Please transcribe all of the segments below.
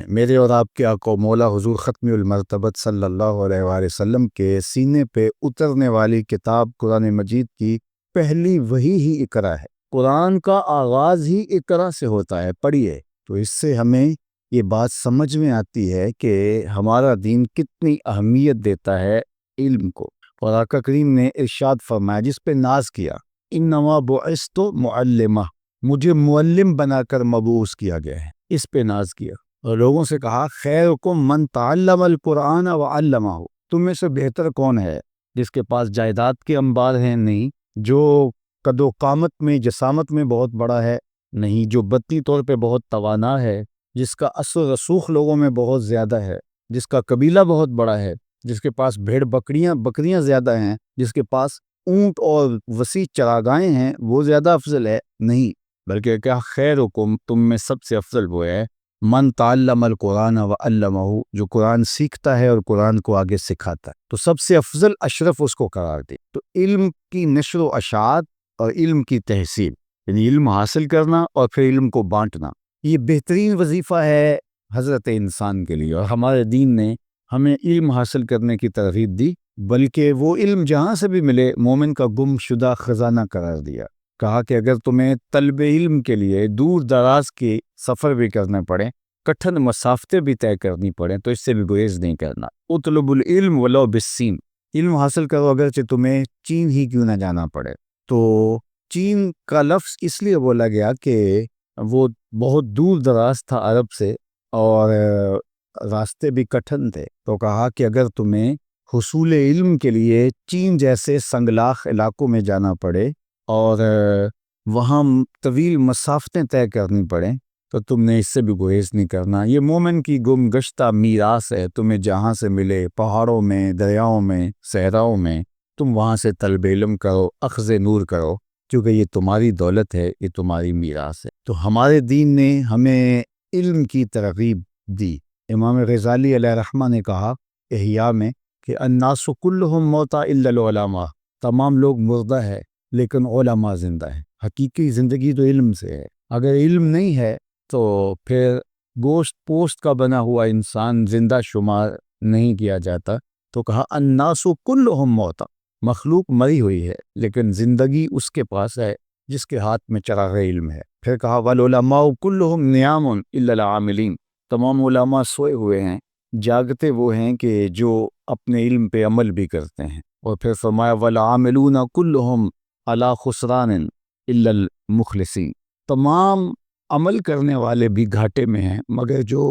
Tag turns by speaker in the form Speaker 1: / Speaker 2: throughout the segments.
Speaker 1: میرے اور آپ کے آقا و مولا حضور ختم المرتبت صلی اللہ علیہ وآلہ وسلم کے سینے پہ اترنے والی کتاب قرآن مجید کی پہلی وحی ہی اقرا ہے۔ قرآن کا آغاز ہی اقرا سے ہوتا ہے، پڑھیے۔ تو اس سے ہمیں یہ بات سمجھ میں آتی ہے کہ ہمارا دین کتنی اہمیت دیتا ہے علم کو۔ اور آقا کریم نے ارشاد فرمایا، جس پہ ناز کیا، انما بعثت معلمہ، مجھے معلم بنا کر مبعوث کیا گیا ہے، اس پہ ناز کیا۔ اور لوگوں سے کہا، خیرکم من تعلم القرآن وعلمہ، تم میں سے بہتر کون ہے جس کے پاس جائیداد کے انبار ہیں؟ نہیں۔ جو قد و قامت میں جسامت میں بہت بڑا ہے؟ نہیں۔ جو بدنی طور پہ بہت توانا ہے، جس کا اثر و رسوخ لوگوں میں بہت زیادہ ہے، جس کا قبیلہ بہت بڑا ہے، جس کے پاس بھیڑ بکریاں زیادہ ہیں، جس کے پاس اونٹ اور وسیع چراگاہیں ہیں، وہ زیادہ افضل ہے؟ نہیں، بلکہ کیا خیرکم، تم میں سب سے افضل وہ ہے من تعلم القرآن وعلمہ، جو قرآن سیکھتا ہے اور قرآن کو آگے سکھاتا ہے۔ تو سب سے افضل اشرف اس کو قرار دے۔ تو علم کی نشر و اشاعت اور علم کی تحصیل، یعنی علم حاصل کرنا اور پھر علم کو بانٹنا، یہ بہترین وظیفہ ہے حضرت انسان کے لیے۔ اور ہمارے دین نے ہمیں علم حاصل کرنے کی ترغیب دی، بلکہ وہ علم جہاں سے بھی ملے مومن کا گم شدہ خزانہ قرار دیا۔ کہا کہ اگر تمہیں طلب علم کے لیے دور دراز کے سفر بھی کرنے پڑے، کٹھن مسافتیں بھی طے کرنی پڑیں، تو اس سے بھی گریز نہیں کرنا۔ اطلب العلم ولو بالسین، علم حاصل کرو اگرچہ تمہیں چین ہی کیوں نہ جانا پڑے۔ تو چین کا لفظ اس لیے بولا گیا کہ وہ بہت دور دراز تھا عرب سے، اور راستے بھی کٹھن تھے۔ تو کہا کہ اگر تمہیں حصول علم کے لیے چین جیسے سنگلاخ علاقوں میں جانا پڑے اور وہاں طویل مسافتیں طے کرنی پڑیں، تو تم نے اس سے بھی گریز نہیں کرنا۔ یہ مومن کی گم گشتہ میراث ہے، تمہیں جہاں سے ملے، پہاڑوں میں، دریاؤں میں، صحراؤں میں، تم وہاں سے طلب علم کرو، اخذ نور کرو، کیونکہ یہ تمہاری دولت ہے، یہ تمہاری میراث ہے۔ تو ہمارے دین نے ہمیں علم کی ترغیب دی۔ امام غزالی علیہ رحمہ نے کہا احیاء میں کہ الناس کلہم موتى الا العلماء، تمام لوگ مردہ ہے لیکن علماء زندہ ہیں۔ حقیقی زندگی تو علم سے ہے۔ اگر علم نہیں ہے تو پھر گوشت پوست کا بنا ہوا انسان زندہ شمار نہیں کیا جاتا۔ تو کہا الناس کلہم موتى، مخلوق مری ہوئی ہے لیکن زندگی اس کے پاس ہے جس کے ہاتھ میں چراغ علم ہے۔ پھر کہا والعلماء کلہم نیام الا العاملین، تمام علماء سوئے ہوئے ہیں، جاگتے وہ ہیں کہ جو اپنے علم پہ عمل بھی کرتے ہیں۔ اور پھر فرمایا والعاملون کلہم علی خسران الا المخلصین، تمام عمل کرنے والے بھی گھاٹے میں ہیں مگر جو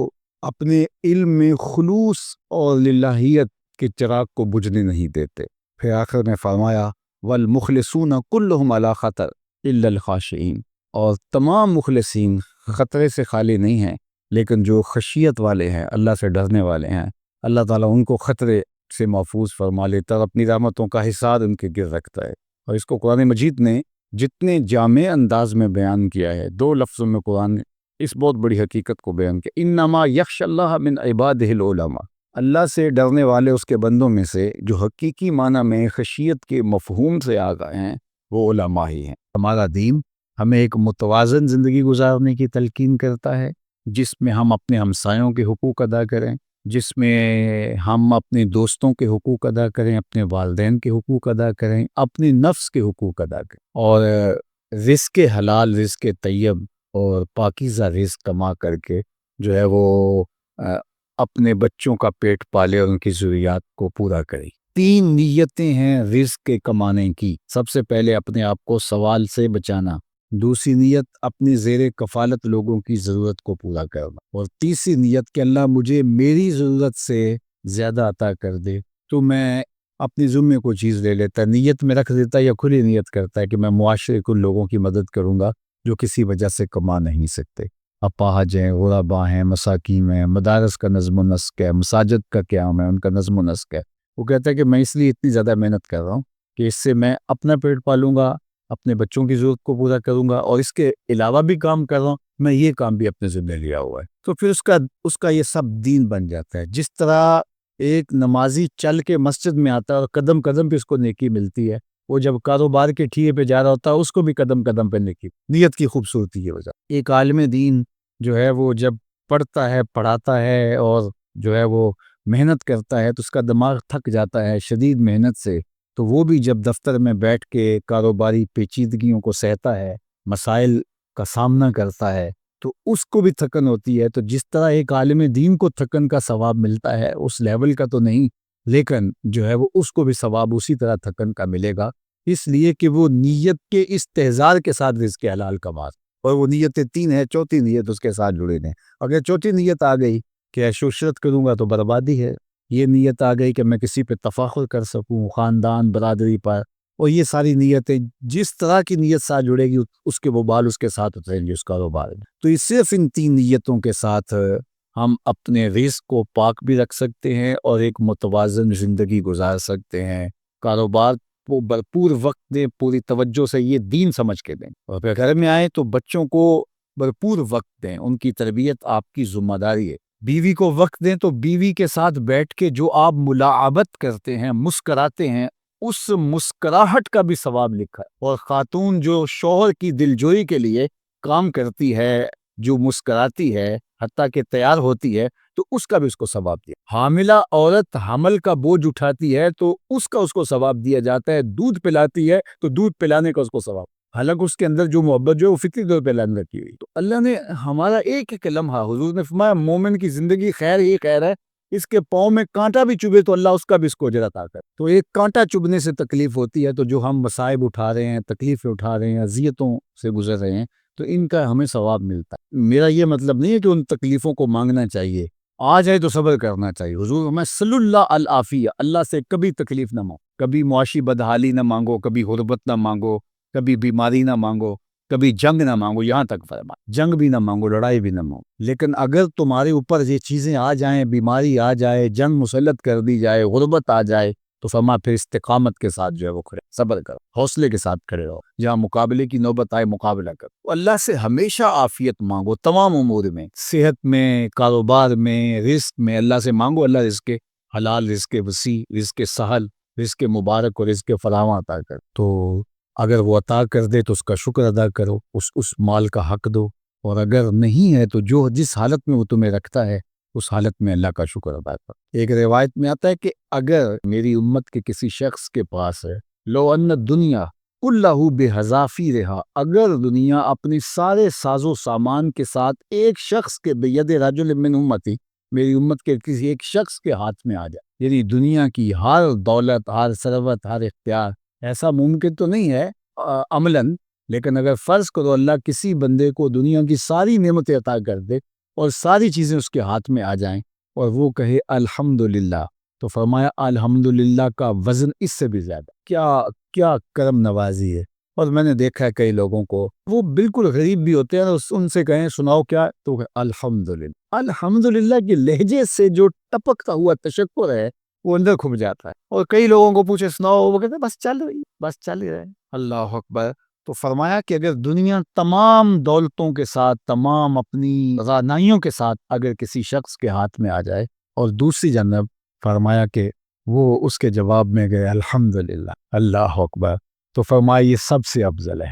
Speaker 1: اپنے علم میں خلوص اور للہیت کے چراغ کو بجھنے نہیں دیتے۔ پھر آخر میں فرمایا والمخلصون کلہم علی خطر الا الخاشعین، اور تمام مخلصین خطرے سے خالی نہیں ہیں لیکن جو خشیت والے ہیں، اللہ سے ڈرنے والے ہیں، اللہ تعالیٰ ان کو خطرے سے محفوظ فرما لیتا اور اپنی رحمتوں کا حصار ان کے گر رکھتا ہے۔ اور اس کو قرآن مجید نے جتنے جامع انداز میں بیان کیا ہے، 2 لفظوں میں قرآن نے اس بہت بڑی حقیقت کو بیان کیا، انما یخشی اللہ من عبادہ العلماء، اللہ سے ڈرنے والے اس کے بندوں میں سے جو حقیقی معنی میں خشیت کے مفہوم سے آگاہ ہیں، وہ علماء ہی ہیں۔ ہمارا دین ہمیں ایک متوازن زندگی گزارنے کی تلقین کرتا ہے، جس میں ہم اپنے ہمسایوں کے حقوق ادا کریں، جس میں ہم اپنے دوستوں کے حقوق ادا کریں، اپنے والدین کے حقوق ادا کریں، اپنے نفس کے حقوق ادا کریں، اور رزق حلال، رزق طیب اور پاکیزہ رزق کما کر کے جو ہے وہ اپنے بچوں کا پیٹ پالے اور ان کی ضروریات کو پورا کرے۔ 3 نیتیں ہیں رزق کے کمانے کی۔ سب سے پہلے اپنے آپ کو سوال سے بچانا، دوسری نیت اپنی زیر کفالت لوگوں کی ضرورت کو پورا کرنا، اور تیسری نیت کہ اللہ مجھے میری ضرورت سے زیادہ عطا کر دے، تو میں اپنی ذمے کو چیز لے لیتا، نیت میں رکھ دیتا یا کھلی نیت کرتا ہے کہ میں معاشرے کو لوگوں کی مدد کروں گا جو کسی وجہ سے کما نہیں سکتے، اپاہج ہیں، غربا ہیں، مساکین ہیں، مدارس کا نظم و نسق ہے، مساجد کا قیام ہے، ان کا نظم و نسق ہے۔ وہ کہتا ہے کہ میں اس لیے اتنی زیادہ محنت کر رہا ہوں کہ اس سے میں اپنا پیٹ پالوں گا، اپنے بچوں کی ضرورت کو پورا کروں گا، اور اس کے علاوہ بھی کام کر رہا ہوں، میں یہ کام بھی اپنے ذمہ لیا ہوا ہے۔ تو پھر اس کا یہ سب دین بن جاتا ہے۔ جس طرح ایک نمازی چل کے مسجد میں آتا ہے اور قدم قدم پہ اس کو نیکی ملتی ہے، وہ جب کاروبار کے ٹھیے پہ جا رہا ہوتا ہے اس کو بھی قدم قدم پہ نیکی، نیت کی خوبصورتی کی وجہ۔ ایک عالم دین جو ہے وہ جب پڑھتا ہے پڑھاتا ہے اور جو ہے وہ محنت کرتا ہے تو اس کا دماغ تھک جاتا ہے شدید محنت سے، تو وہ بھی جب دفتر میں بیٹھ کے کاروباری پیچیدگیوں کو سہتا ہے، مسائل کا سامنا کرتا ہے، تو اس کو بھی تھکن ہوتی ہے۔ تو جس طرح ایک عالم دین کو تھکن کا ثواب ملتا ہے اس لیول کا تو نہیں، لیکن جو ہے وہ اس کو بھی ثواب اسی طرح تھکن کا ملے گا، اس لیے کہ وہ نیت کے استحضار کے ساتھ رزق حلال کما، اور وہ نیتیں تین ہیں، چوتھی نیت اس کے ساتھ جڑے ہیں۔ اگر چوتھی نیت آ گئی کہ عیش و عشرت کروں گا تو بربادی ہے، یہ نیت آ گئی کہ میں کسی پہ تفاخر کر سکوں خاندان برادری پر، اور یہ ساری نیتیں جس طرح کی نیت ساتھ جڑے گی اس کے وبال اس کے ساتھ اتریں گے اس کاروبار میں۔ تو یہ صرف ان تین نیتوں کے ساتھ ہم اپنے رزق کو پاک بھی رکھ سکتے ہیں اور ایک متوازن زندگی گزار سکتے ہیں۔ کاروبار کو بھرپور وقت دیں، پوری توجہ سے یہ دین سمجھ کے دیں، اور پھر گھر میں آئیں تو بچوں کو بھرپور وقت دیں، ان کی تربیت آپ کی ذمہ داری ہے۔ بیوی کو وقت دیں تو بیوی کے ساتھ بیٹھ کے جو آپ ملاعبت کرتے ہیں، مسکراتے ہیں، اس مسکراہٹ کا بھی ثواب لکھا ہے۔ اور خاتون جو شوہر کی دلجوئی کے لیے کام کرتی ہے، جو مسکراتی ہے، حتیٰ کہ تیار ہوتی ہے، تو اس کا بھی اس کو ثواب دیا۔ حاملہ عورت حمل کا بوجھ اٹھاتی ہے تو اس کا اس کو ثواب دیا جاتا ہے، دودھ پلاتی ہے تو دودھ پلانے کا اس کو ثواب، حالانکہ اس کے اندر جو محبت جو ہے وہ فطری طور پہ لان رکھی ہوئی۔ تو اللہ نے ہمارا ایک ایک لمحہ، حضور نے فرمایا مومن کی زندگی خیر ہی خیر ہے، اس کے پاؤں میں کانٹا بھی چبھے تو اللہ اس کا بھی اس کو اجر عطا کرے۔ تو ایک کانٹا چبھنے سے تکلیف ہوتی ہے، تو جو ہم مصائب اٹھا رہے ہیں، تکلیفیں اٹھا رہے ہیں، اذیتوں سے گزر رہے ہیں، تو ان کا ہمیں ثواب ملتا ہے۔ میرا یہ مطلب نہیں ہے کہ ان تکلیفوں کو مانگنا چاہیے، آ جائے تو صبر کرنا چاہیے۔ حضور میں صلی اللہ العافیہ، اللہ سے کبھی تکلیف نہ مانگو، کبھی معاشی بدحالی نہ مانگو، کبھی غربت نہ مانگو، کبھی بیماری نہ مانگو، کبھی جنگ نہ مانگو، یہاں تک فرما جنگ بھی نہ مانگو، لڑائی بھی نہ مانگو۔ لیکن اگر تمہارے اوپر یہ چیزیں آ جائیں، بیماری آ جائے، جنگ مسلط کر دی جائے، غربت آ جائے، تو فرما پھر استقامت کے ساتھ جو ہے وہ کھڑے، صبر کرو، حوصلے کے ساتھ کھڑے رہو، جہاں مقابلے کی نوبت آئے مقابلہ کرو۔ اللہ سے ہمیشہ عافیت مانگو، تمام امور میں، صحت میں، کاروبار میں، رزق میں اللہ سے مانگو، اللہ رزق حلال، رزق وسیع، رزق سہل، رزق مبارک اور رزق فراواں عطا کر۔ تو اگر وہ عطا کر دے تو اس کا شکر ادا کرو، اس مال کا حق دو، اور اگر نہیں ہے تو جو جس حالت میں وہ تمہیں رکھتا ہے اس حالت میں اللہ کا شکر ادا کرو۔ ایک روایت میں آتا ہے کہ اگر میری امت کے کسی شخص کے پاس ہے، لو ان دنیا کلہ بحذافی رہا، اگر دنیا اپنی سارے ساز و سامان کے ساتھ ایک شخص کے بید رجل من امتی، میری امت کے کسی ایک شخص کے ہاتھ میں آ جائے، یعنی دنیا کی ہر دولت، ہر ثروت، ہر اختیار، ایسا ممکن تو نہیں ہے عملاً، لیکن اگر فرض کرو اللہ کسی بندے کو دنیا کی ساری نعمتیں عطا کر دے اور ساری چیزیں اس کے ہاتھ میں آ جائیں اور وہ کہے الحمدللہ، تو فرمایا الحمدللہ کا وزن اس سے بھی زیادہ، کیا کرم نوازی ہے۔ اور میں نے دیکھا ہے کئی لوگوں کو، وہ بالکل غریب بھی ہوتے ہیں، ان سے کہیں سناؤ کیا، تو الحمدللہ، الحمدللہ کے لہجے سے جو ٹپکتا ہوا تشکر ہے وہ اندر کھپ جاتا ہے۔ اور کئی لوگوں کو پوچھے سناؤ، وہ کہتے ہیں بس چل رہی، بس چل ہی رہے، اللہ اکبر۔ تو فرمایا کہ اگر دنیا تمام دولتوں کے ساتھ، تمام اپنی رعنائیوں کے ساتھ اگر کسی شخص کے ہاتھ میں آ جائے، اور دوسری جانب فرمایا کہ وہ اس کے جواب میں گئے الحمدللہ، اللہ اکبر، تو فرمایا یہ سب سے افضل ہے۔